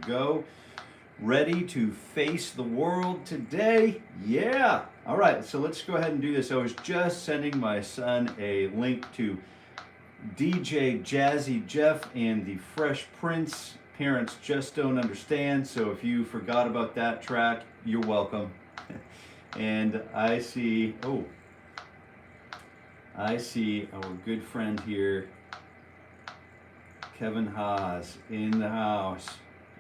go. Ready to face the world today? Yeah! All right, so let's go ahead and do this. I was just sending my son a link to DJ Jazzy Jeff and the Fresh Prince. Parents just don't understand, so if you forgot about that track, you're welcome. And I see our good friend here, Kevin Haas, in the house.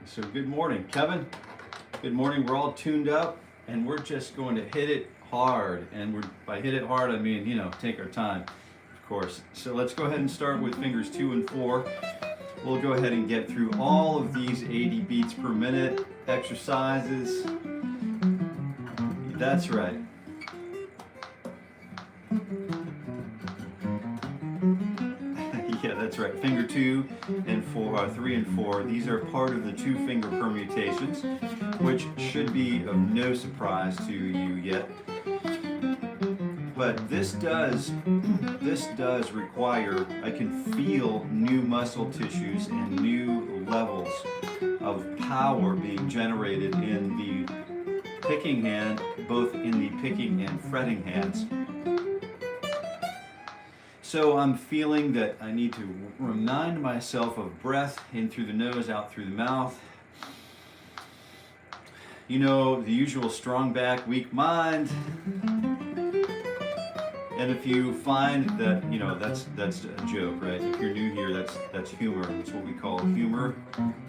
So good morning, Kevin. Good morning. We're all tuned up, and we're just going to hit it hard. And by hit it hard, I mean, take our time, of course. So let's go ahead and start with fingers 2 and 4. We'll go ahead and get through all of these 80 beats per minute exercises. That's right. Yeah, that's right. Finger 2 and 4, 3 and 4. These are part of the 2-finger permutations, which should be of no surprise to you yet. But this does require, I can feel new muscle tissues and new levels of power being generated in the picking hand, both in the picking and fretting hands. So I'm feeling that I need to remind myself of breath in through the nose, out through the mouth. The usual strong back, weak mind. And if you find that, that's a joke, right? If you're new here, that's humor. It's what we call humor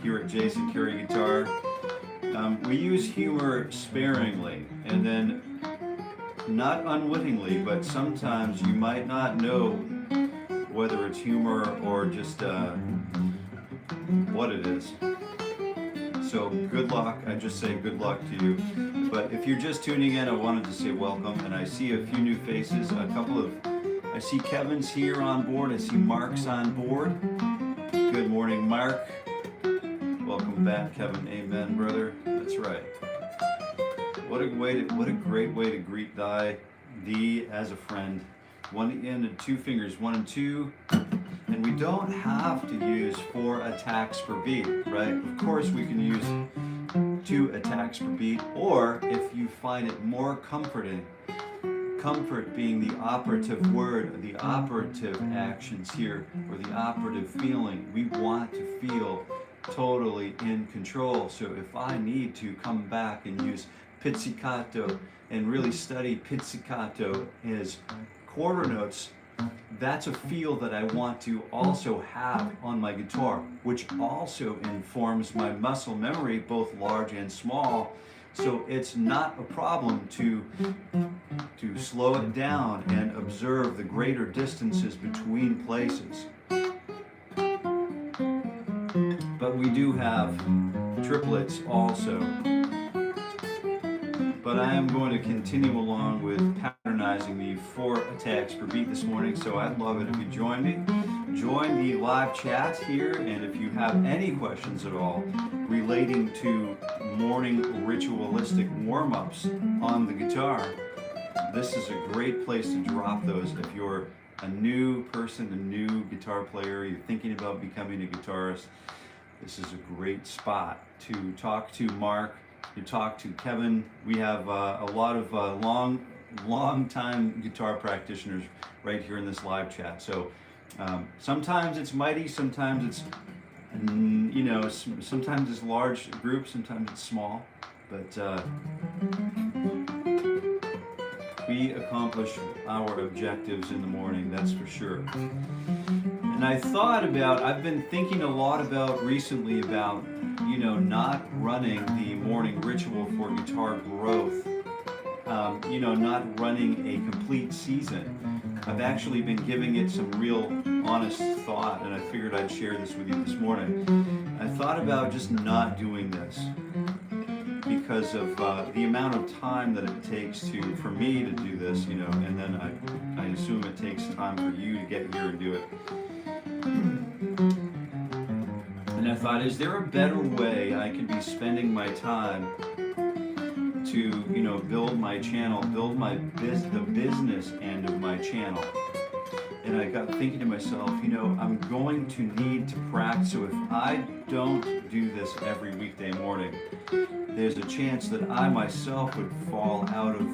here at Jason Carey Guitar. We use humor sparingly, and then not unwittingly, but sometimes you might not know whether it's humor or just what it is. So good luck. I just say good luck to you. But if you're just tuning in, I wanted to say welcome, and I see a few new faces. I see Kevin's here on board. I see Mark's on board. Good morning, Mark. Welcome back, Kevin. Amen, brother. That's right. What a great way to greet thee as a friend. 1 and 2 fingers, 1 and 2. And we don't have to use 4 attacks per beat, right? Of course we can use 2 attacks per beat, or if you find it more comforting, comfort being the operative word, the operative actions here, or the operative feeling. We want to feel totally in control. So if I need to come back and use pizzicato and really study pizzicato as quarter notes, that's a feel that I want to also have on my guitar, which also informs my muscle memory, both large and small. So it's not a problem to slow it down and observe the greater distances between places. But we do have triplets also. But I am going to continue along with patternizing the 4 attacks per beat this morning, so I'd love it if you join me. Join the live chat here, and if you have any questions at all relating to morning ritualistic warm-ups on the guitar, this is a great place to drop those. If you're a new person, a new guitar player, you're thinking about becoming a guitarist, this is a great spot to talk to Mark, to talk to Kevin. We have a lot of long-time guitar practitioners right here in this live chat. So sometimes it's mighty, sometimes it's, sometimes it's large groups, sometimes it's small. But we accomplish our objectives in the morning, that's for sure. And I've been thinking a lot about recently about, not running the morning ritual for guitar growth, not running a complete season. I've actually been giving it some real honest thought, and I figured I'd share this with you this morning. I thought about just not doing this because of the amount of time that it takes for me to do this, and then I assume it takes time for you to get here and do it. And I thought, is there a better way I could be spending my time to, build my channel, build the business end of my channel? And I got thinking to myself, I'm going to need to practice. So if I don't do this every weekday morning, there's a chance that I myself would fall out of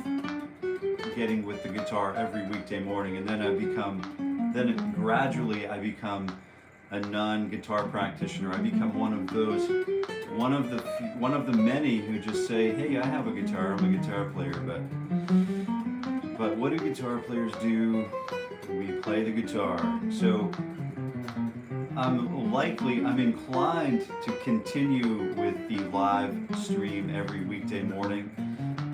getting with the guitar every weekday morning, and then gradually I become a non-guitar practitioner. I become one of the many who just say, hey, I have a guitar, I'm a guitar player, but what do guitar players do? We play the guitar. So I'm inclined to continue with the live stream every weekday morning.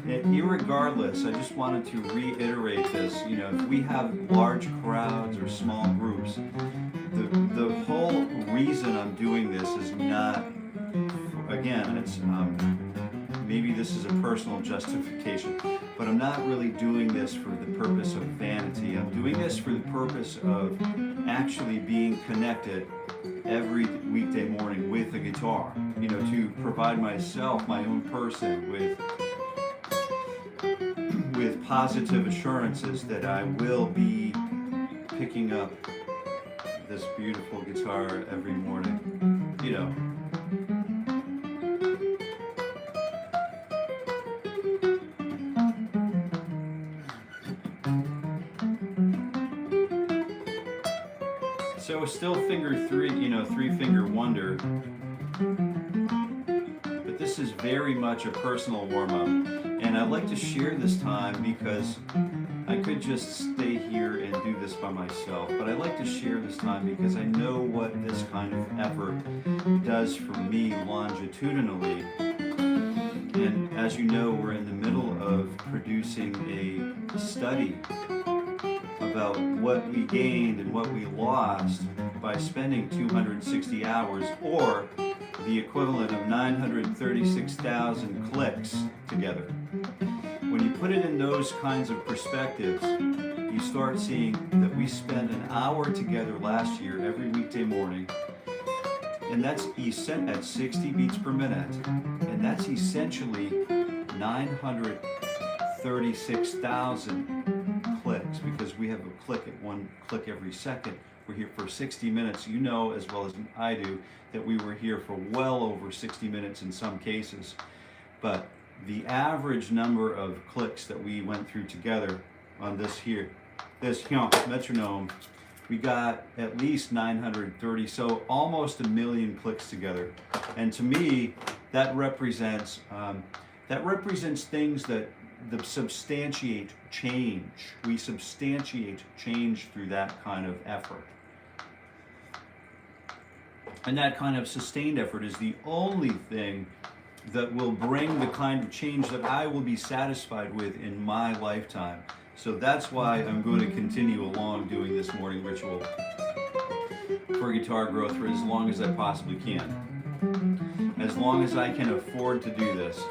Irregardless, I just wanted to reiterate this, if we have large crowds or small groups, the whole reason I'm doing this is not, again, it's maybe this is a personal justification, but I'm not really doing this for the purpose of vanity. I'm doing this for the purpose of actually being connected every weekday morning with a guitar, to provide myself, my own person, with positive assurances that I will be picking up this beautiful guitar every morning, So still finger three, three-finger wonder, but this is very much a personal warm-up, and I'd like to share this time because I could just stay here and do this by myself, but I'd like to share this time because I know what this kind of effort does for me longitudinally. And as you know, we're in the middle of producing a study about what we gained and what we lost by spending 260 hours, or the equivalent of 936,000 clicks together. When you put it in those kinds of perspectives, you start seeing that we spent an hour together last year every weekday morning, and that's at 60 beats per minute, and that's essentially 936,000 clicks, because we have a one click every second. We're here for 60 minutes. You know as well as I do that we were here for well over 60 minutes in some cases, but the average number of clicks that we went through together on this metronome, we got at least 930, so almost 1 million clicks together. And to me, that represents things that substantiate change. We substantiate change through that kind of effort. And that kind of sustained effort is the only thing that will bring the kind of change that I will be satisfied with in my lifetime. So that's why I'm going to continue along doing this morning ritual for guitar growth for as long as I possibly can. As long as I can afford to do this,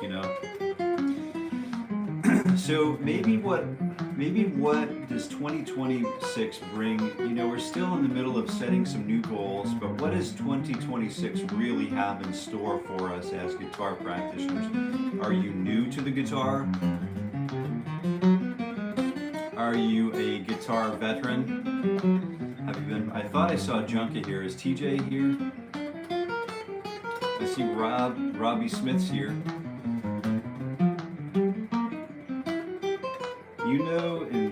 So maybe what does 2026 bring? We're still in the middle of setting some new goals, but what does 2026 really have in store for us as guitar practitioners? Are you new to the guitar? Are you a guitar veteran? Have you been? I thought I saw Junket here. Is TJ here? I see Robbie Smith's here. In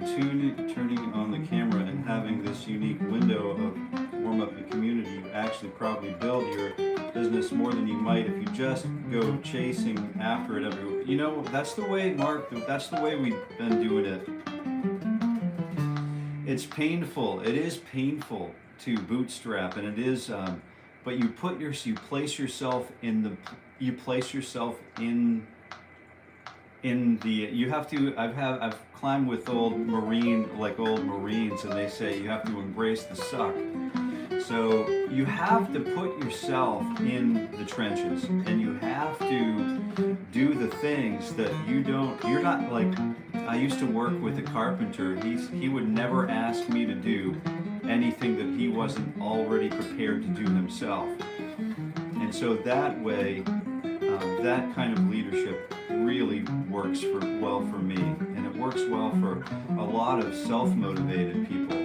turning on the camera and having this unique window of warm up the community, you actually probably build your business more than you might if you just go chasing after it everywhere. That's the way, Mark, that's the way we've been doing it. It's painful. It is painful to bootstrap, and it is, but you place yourself in the I've climbed with old Marines, and they say you have to embrace the suck. So you have to put yourself in the trenches, and you have to do the things that you're not like, I used to work with a carpenter. He would never ask me to do anything that he wasn't already prepared to do himself. And so that way, that kind of leadership really works well for me, and it works well for a lot of self-motivated people.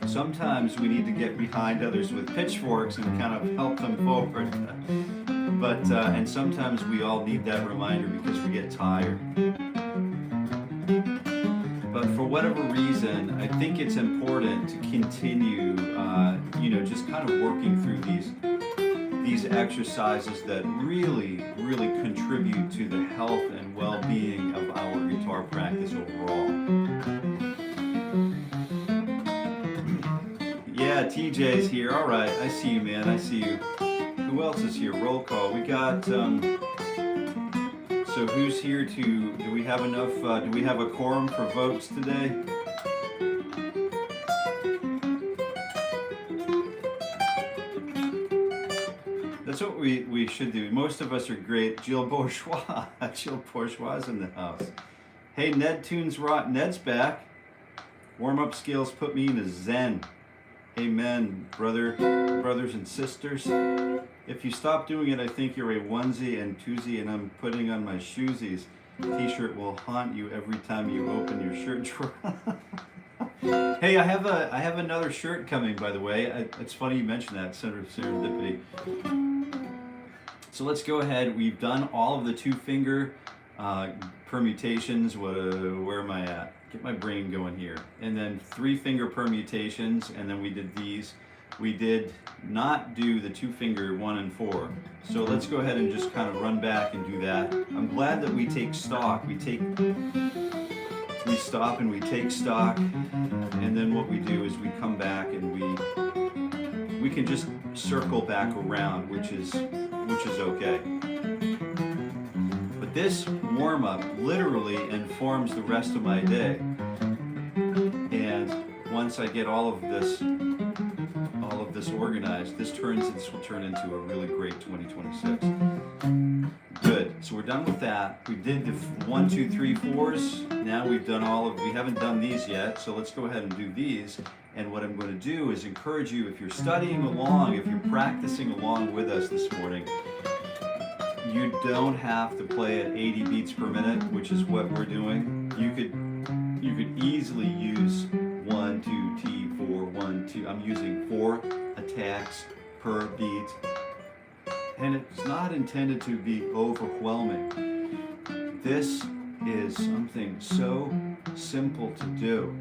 Sometimes we need to get behind others with pitchforks and kind of help them forward. But and sometimes we all need that reminder because we get tired. But for whatever reason, I think it's important to continue, just kind of working through these exercises that really contribute to the health and well-being of our guitar practice overall. Yeah, TJ's here. All right, I see you, man. I see you. Who else is here? Roll call. We got. So who's here to? Do we have enough? Do we have a quorum for votes today? That's what we should do. Most of us are great. Jill Bourgeois. Jill Bourgeois is in the house. Hey, Ned Tunes Rock. Ned's back. Warm-up skills put me in a zen. Amen, brothers and sisters. If you stop doing it, I think you're a onesie and twosie, and I'm putting on my shoesies. T-shirt will haunt you every time you open your shirt drawer. Hey, I have another shirt coming, by the way. It's funny you mentioned that, serendipity. So let's go ahead. We've done all of the two-finger permutations. Where am I at? Get my brain going here. And then three-finger permutations, and then we did these. We did not do the two-finger 1 and 4. So let's go ahead and just kind of run back and do that. I'm glad that we take stock. We stop and we take stock, and then what we do is we come back and we can just circle back around, which is okay. But this warm-up literally informs the rest of my day. And once I get all of this organized, this will turn into a really great 2026. Good. So we're done with that. We did the 1, 2, 3, 4s. Now we've done we haven't done these yet, so let's go ahead and do these. And what I'm going to do is encourage you, if you're studying along, if you're practicing along with us this morning, you don't have to play at 80 beats per minute, which is what we're doing. You could easily use 1, 2, T, 4, 1, 2. I'm using 4 attacks per beat. And it's not intended to be overwhelming. This is something so simple to do.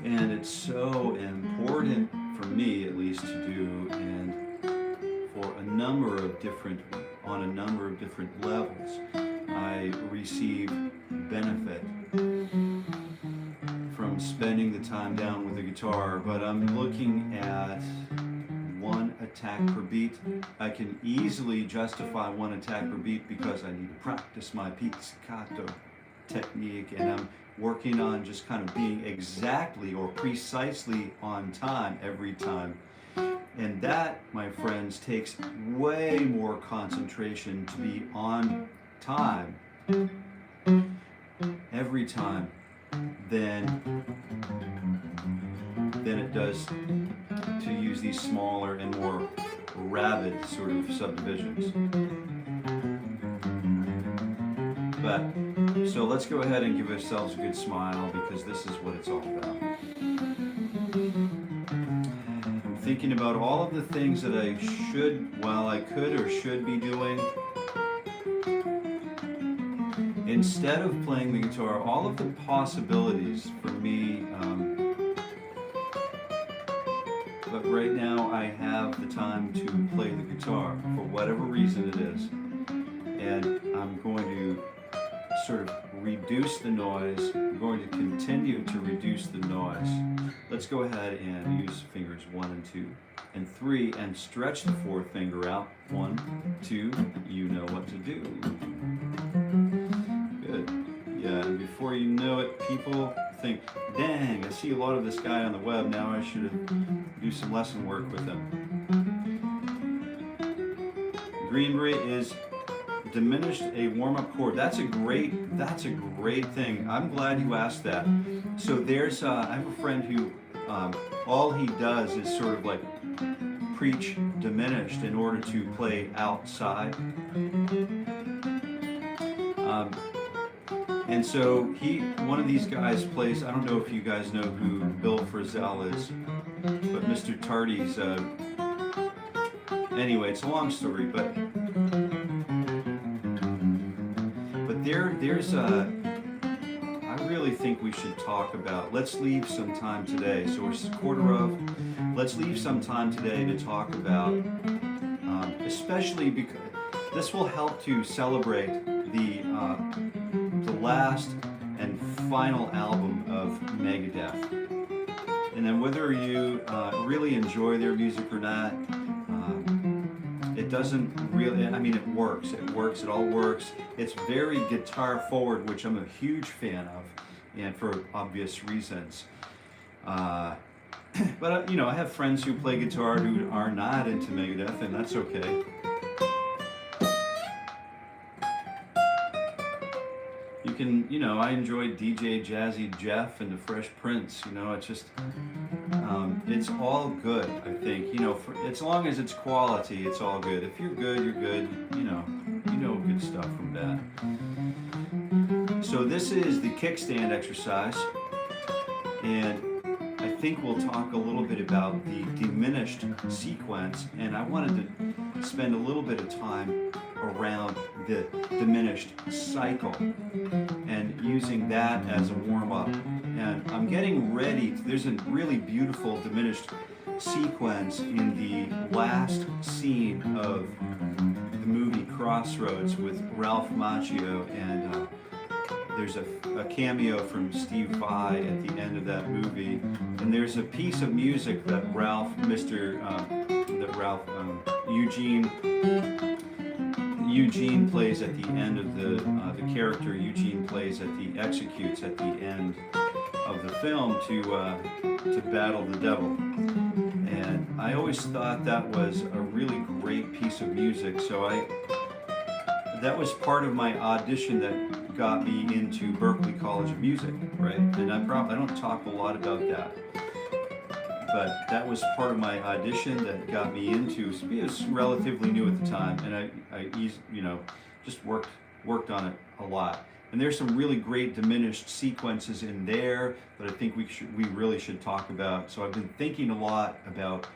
And it's so important for me, at least, to do, and for on a number of different levels. I receive benefit from spending the time down with the guitar, but I'm looking at 1 attack per beat. I can easily justify 1 attack per beat because I need to practice my pizzicato technique, and I'm working on just kind of being exactly or precisely on time every time. And that, my friends, takes way more concentration to be on time every time than it does to use these smaller and more rapid sort of subdivisions. But so let's go ahead and give ourselves a good smile, because this is what it's all about. I'm thinking about all of the things that I could or should be doing. Instead of playing the guitar, all of the possibilities for me, but right now I have the time to play the guitar for whatever reason it is, and I'm going to sort of reduce the noise. I'm going to continue to reduce the noise. Let's go ahead and use fingers 1 and 2 and 3 and stretch the 4th finger out. 1, 2, you know what to do. Good. Yeah, and before you know it, people think, dang, I see a lot of this guy on the web, now I should do some lesson work with him. Green Beret is diminished a warm-up chord. That's a great thing. I'm glad you asked that. So there's I have a friend who all he does is sort of like preach diminished in order to play outside. And so one of these guys plays, I don't know if you guys know who Bill Frisell is, but Mr. Tardy's anyway, it's a long story, but there's a, I really think we should talk about, let's leave some time today, so we're quarter of, let's leave some time today to talk about, especially because this will help to celebrate the last and final album of Megadeth. And then whether you really enjoy their music or not, it doesn't really, I mean, it works, it all works. It's very guitar forward, which I'm a huge fan of, and for obvious reasons. But you know, I have friends who play guitar who are not into Megadeth, and that's okay. You can, you know, I enjoy DJ Jazzy Jeff and the Fresh Prince. You know, it's just, it's all good. I think, you know, for as long as it's quality, it's all good. If you're good, you're good. You know good stuff from that. So this is the kickstand exercise, and I think we'll talk a little bit about the diminished sequence, and I wanted to spend a little bit of time around the diminished cycle and using that as a warm-up. And I'm getting ready, there's a really beautiful diminished sequence in the last scene of the movie Crossroads with Ralph Macchio, and there's a cameo from Steve Vai at the end of that movie, and there's a piece of music that Eugene plays at the end of the character Eugene plays executes at the end of the film to battle the devil. And I always thought that was a really great piece of music, so that was part of my audition that got me into Berklee College of Music, right? And I don't talk a lot about that, but that was part of my audition that got me into. It was relatively new at the time, and I you know, just worked on it a lot. And there's some really great diminished sequences in there that I think we really should talk about. So I've been thinking a lot about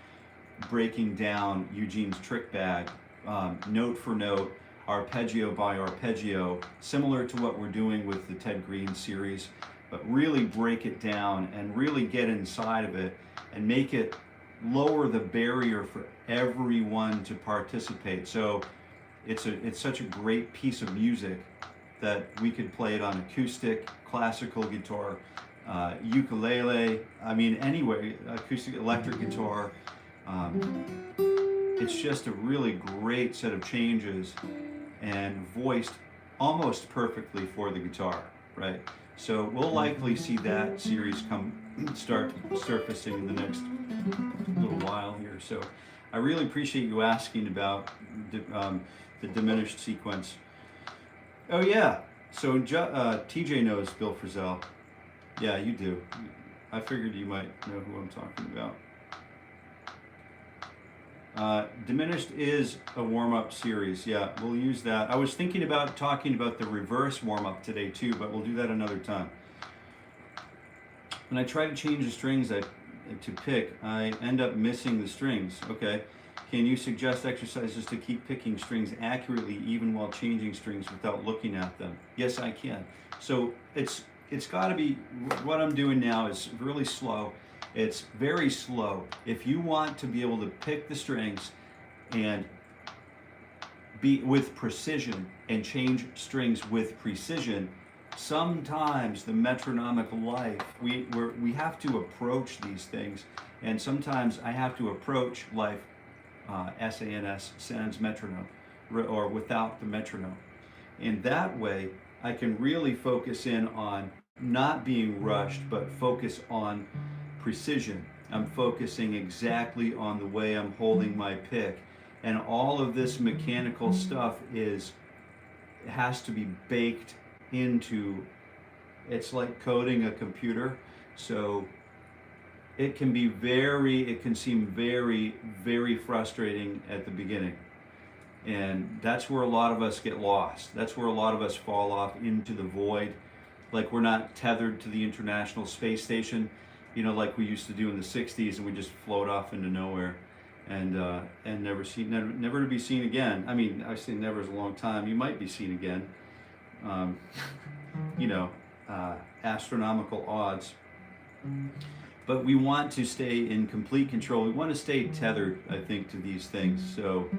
breaking down Eugene's trick bag, note for note, arpeggio by arpeggio, similar to what we're doing with the Ted Green series, but really break it down and really get inside of it and make it lower the barrier for everyone to participate. So it's such a great piece of music that we could play it on acoustic, classical guitar, ukulele, I mean, anyway, acoustic, electric guitar. It's just a really great set of changes and voiced almost perfectly for the guitar, right? So we'll likely see that series start surfacing in the next little while here. So I really appreciate you asking about the diminished sequence. Oh yeah, so TJ knows Bill Frisell. Yeah, you do. I figured you might know who I'm talking about. Diminished is a warm-up series. Yeah, we'll use that. I was thinking about talking about the reverse warm-up today too, but we'll do that another time. When I try to change the strings to pick, I end up missing the strings. Okay. Can you suggest exercises to keep picking strings accurately even while changing strings without looking at them? Yes, I can. So it's got to be, what I'm doing now is really slow. It's very slow. If you want to be able to pick the strings and be with precision and change strings with precision, sometimes the metronomic life, we have to approach these things, and sometimes I have to approach life SANS, sans metronome, or without the metronome. And that way I can really focus in on not being rushed, but focus on precision. I'm focusing exactly on the way I'm holding my pick, and all of this mechanical stuff has to be baked into, it's like coding a computer. So it can seem very, very frustrating at the beginning. And that's where a lot of us get lost. That's where a lot of us fall off into the void. Like we're not tethered to the International Space Station, you know, like we used to do in the 60s, and we just float off into nowhere. and never to be seen again. I mean, I say never is a long time. You might be seen again. Um, you know, astronomical odds. But we want to stay in complete control. We want to stay tethered, I think, to these things. So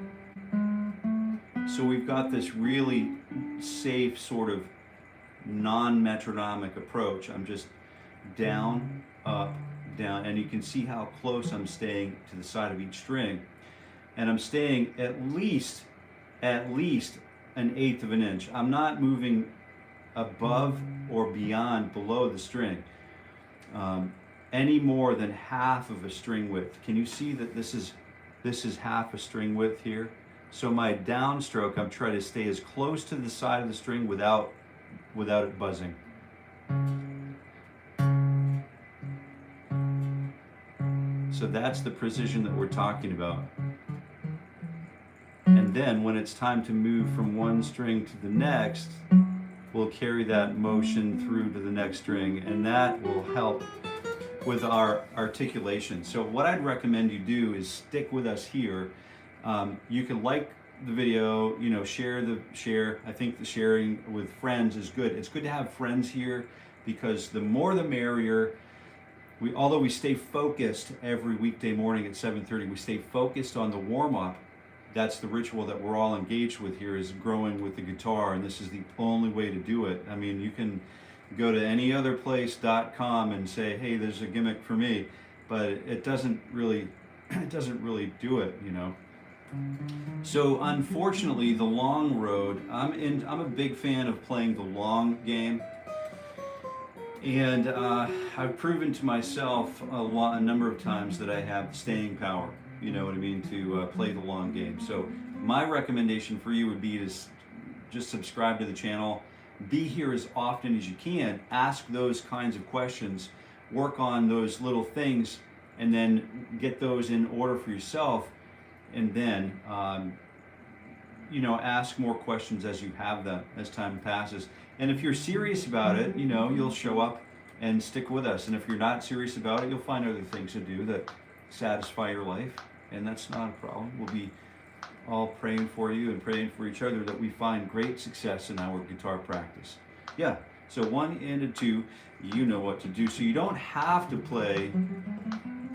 we've got this really safe sort of non-metronomic approach. I'm just down, up, down, and you can see how close I'm staying to the side of each string. And I'm staying at least 1/8 of an inch. I'm not moving above or beyond below the string any more than half of a string width. Can you see that this is half a string width here? So my downstroke, I'm trying to stay as close to the side of the string without it buzzing. So that's the precision that we're talking about. And then when it's time to move from one string to the next, we'll carry that motion through to the next string, and that will help with our articulation. So what I'd recommend you do is stick with us here. You can like the video, you know, share. I think the sharing with friends is good. It's good to have friends here because the more the merrier. Although we stay focused every weekday morning at 7:30, we stay focused on the warm-up. That's the ritual that we're all engaged with here, is growing with the guitar, and this is the only way to do it. I mean, you can go to anyotherplace.com and say, hey, there's a gimmick for me, but it doesn't really do it, you know. So unfortunately, the long road, I'm a big fan of playing the long game. And I've proven to myself a number of times that I have staying power, you know what I mean, to play the long game. So my recommendation for you would be to just subscribe to the channel, be here as often as you can, ask those kinds of questions, work on those little things, and then get those in order for yourself, and then you know, ask more questions as you have them, as time passes. And if you're serious about it, you know, you'll show up and stick with us. And if you're not serious about it, you'll find other things to do that satisfy your life, and that's not a problem. We'll be all praying for you and praying for each other that we find great success in our guitar practice. Yeah, so 1 and 2, you know what to do. So you don't have to play,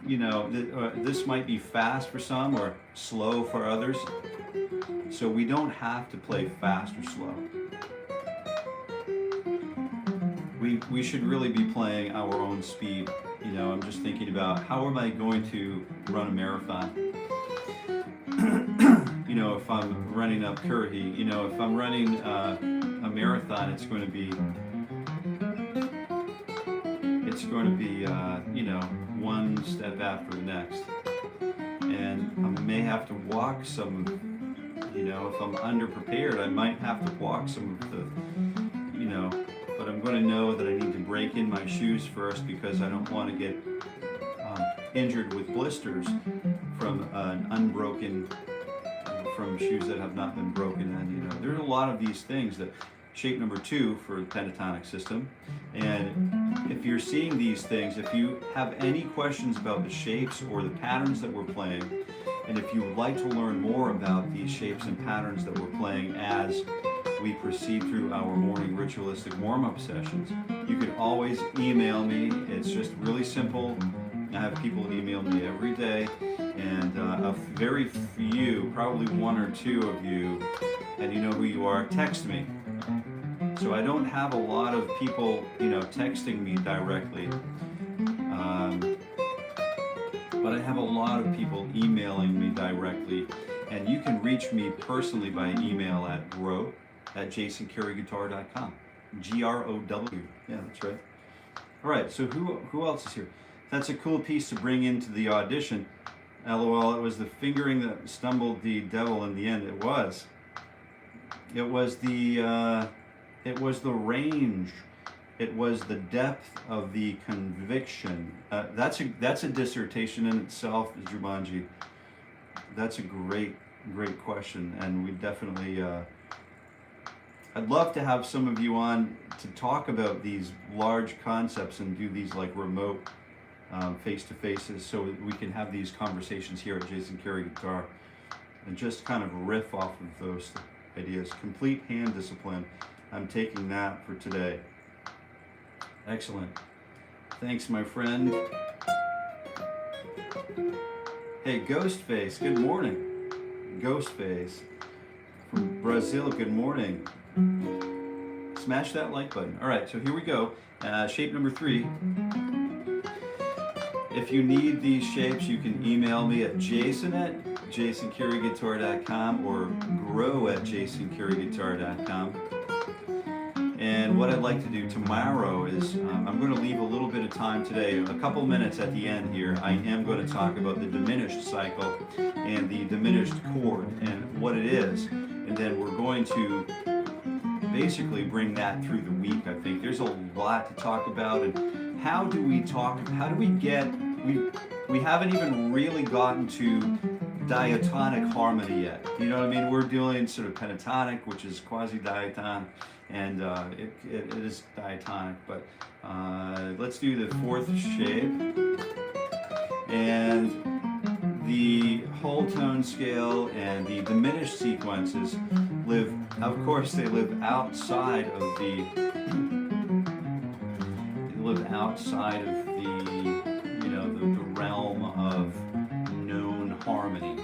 you know, this might be fast for some or slow for others. So we don't have to play fast or slow. We should really be playing our own speed. You know, I'm just thinking about how am I going to run a marathon? You know, if I'm running up Carey, you know, if I'm running a marathon, it's going to be, you know, one step after the next. And I may have to walk some, you know, if I'm underprepared, I might have to walk some of the, you know, but I'm going to know that I need to break in my shoes first because I don't want to get injured with blisters from an unbroken, from shoes that have not been broken. And you know, there's a lot of these things that shape number 2 for the pentatonic system. And if you're seeing these things, if you have any questions about the shapes or the patterns that we're playing, and if you would like to learn more about these shapes and patterns that we're playing as we proceed through our morning ritualistic warm-up sessions, you can always email me. It's just really simple. I have people email me every day, and a very few, probably 1 or 2 of you, and you know who you are, text me. So I don't have a lot of people, you know, texting me directly, but I have a lot of people emailing me directly, and you can reach me personally by email at grow@jasoncareyguitar.com. GROW. Yeah, that's right. All right, so who else is here? That's a cool piece to bring into the audition. LOL, it was the fingering that stumbled the devil in the end. It was. It was the range. It was the depth of the conviction. That's a dissertation in itself, Jumanji. That's a great question, and we definitely. I'd love to have some of you on to talk about these large concepts and do these like remote face-to-faces, so we can have these conversations here at Jason Carey Guitar and just kind of riff off of those ideas. Complete hand discipline. I'm taking that for today. Excellent. Thanks, my friend. Hey, Ghostface, good morning. Ghostface from Brazil, good morning. Smash that like button. All right, so here we go. Shape number 3. If you need these shapes, you can email me at jason@jasoncareyguitar.com or grow@jasoncareyguitar.com. And what I'd like to do tomorrow is I'm going to leave a little bit of time today, a couple minutes at the end here. I am going to talk about the diminished cycle and the diminished chord and what it is. And then we're going to basically bring that through the week. I think there's a lot to talk about. And how do we get, we haven't even really gotten to diatonic harmony yet. You know what I mean? We're doing sort of pentatonic, which is quasi-diatonic, and it is diatonic, but let's do the 4th shape. And the whole tone scale and the diminished sequences live, of course, they live outside of the, the realm of known harmony.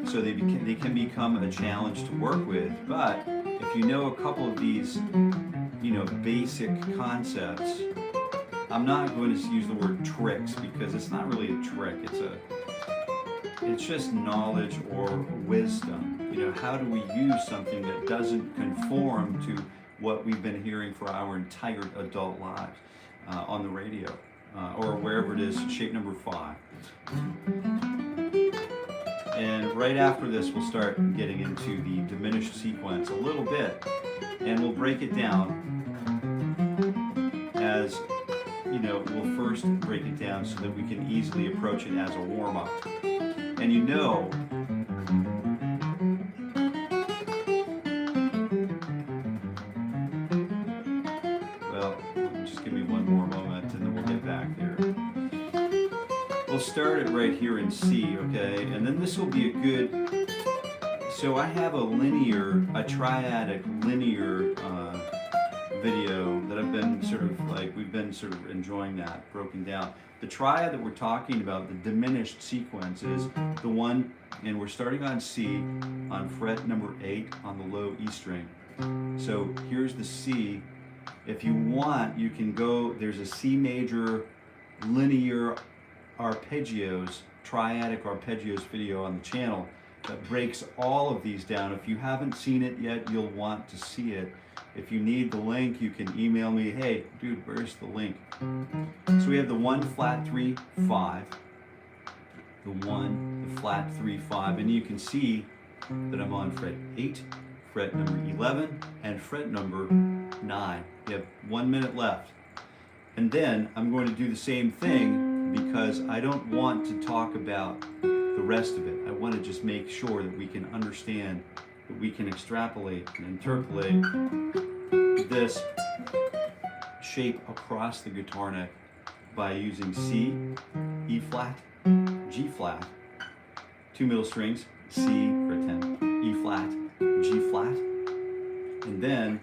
So they can become a challenge to work with, but if you know a couple of these, basic concepts, I'm not going to use the word tricks because it's not really a trick. It's just knowledge or wisdom. How do we use something that doesn't conform to what we've been hearing for our entire adult lives on the radio or wherever it is, shape number 5. And right after this, we'll start getting into the diminished sequence a little bit, and we'll break it down as, we'll first break it down so that we can easily approach it as a warm-up. And well, just give me one more moment and then we'll get back there. We'll start it right here in C, okay? And then this will be a good, so I have a triadic linear video that I've been we've been sort of enjoying that, broken down. The triad that we're talking about, the diminished sequence, is the one, and we're starting on C, on fret number 8 on the low E string. So here's the C. If you want, you can go, there's a C major linear arpeggios, triadic arpeggios video on the channel that breaks all of these down. If you haven't seen it yet, you'll want to see it. If you need the link, you can email me, hey, dude, where's the link? So we have the 1 flat 3 5, the flat 3 5, and you can see that I'm on fret 8, fret number 11, and fret number 9. You have 1 minute left. And then I'm going to do the same thing because I don't want to talk about the rest of it. I want to just make sure that we can understand, that we can extrapolate and interpolate this shape across the guitar neck by using C, E flat, G flat, 2 middle strings, C, fret 10, E flat, G flat, and then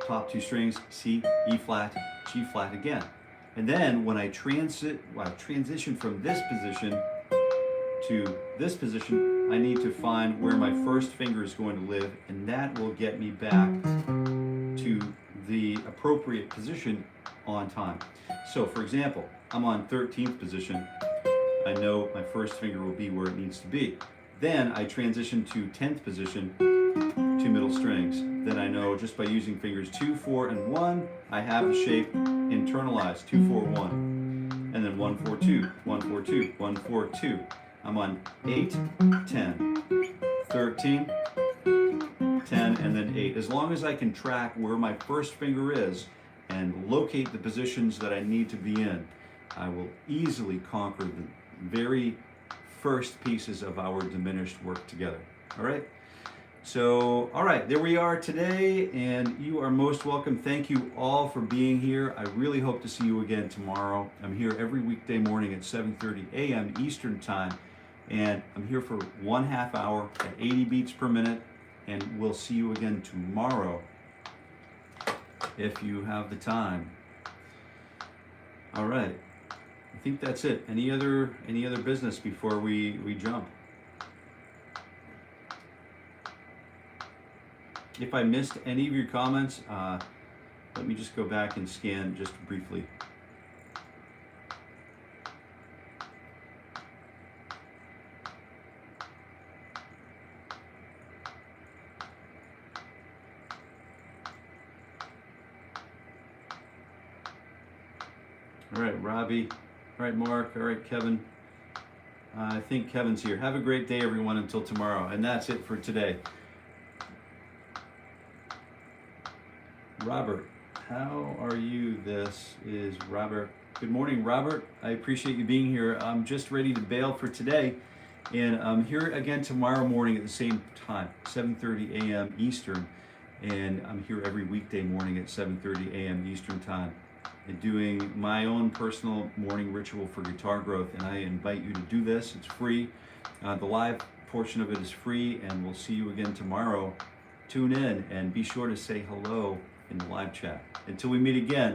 top 2 strings, C, E flat, G flat again. And then when I transition from this position to this position, I need to find where my first finger is going to live, and that will get me back to the appropriate position on time. So for example, I'm on 13th position. I know my first finger will be where it needs to be. Then I transition to 10th position, 2 middle strings. Then I know just by using fingers 2, 4, and 1, I have the shape internalized, 2, 4, 1. And then 1, 4, 2, 1, 4, 2, 1, 4, 2. I'm on 8, 10, 13, 10, and then 8. As long as I can track where my first finger is and locate the positions that I need to be in, I will easily conquer the very first pieces of our diminished work together. All right? So, all right, there we are today, and you are most welcome. Thank you all for being here. I really hope to see you again tomorrow. I'm here every weekday morning at 7:30 a.m. Eastern Time, and I'm here for 1/2 hour at 80 beats per minute, and we'll see you again tomorrow if you have the time. All right, I think that's it. Any other business before we jump? If I missed any of your comments, let me just go back and scan just briefly. All right, Robbie. All right, Mark. All right, Kevin. I think Kevin's here. Have a great day, everyone, until tomorrow. And that's it for today. Robert, how are you? This is Robert. Good morning, Robert. I appreciate you being here. I'm just ready to bail for today, and I'm here again tomorrow morning at the same time, 7:30 a.m. Eastern, and I'm here every weekday morning at 7:30 a.m. Eastern Time, and doing my own personal morning ritual for guitar growth, and I invite you to do this. It's free. The live portion of it is free, and we'll see you again tomorrow. Tune in and be sure to say hello in the live chat. Until we meet again,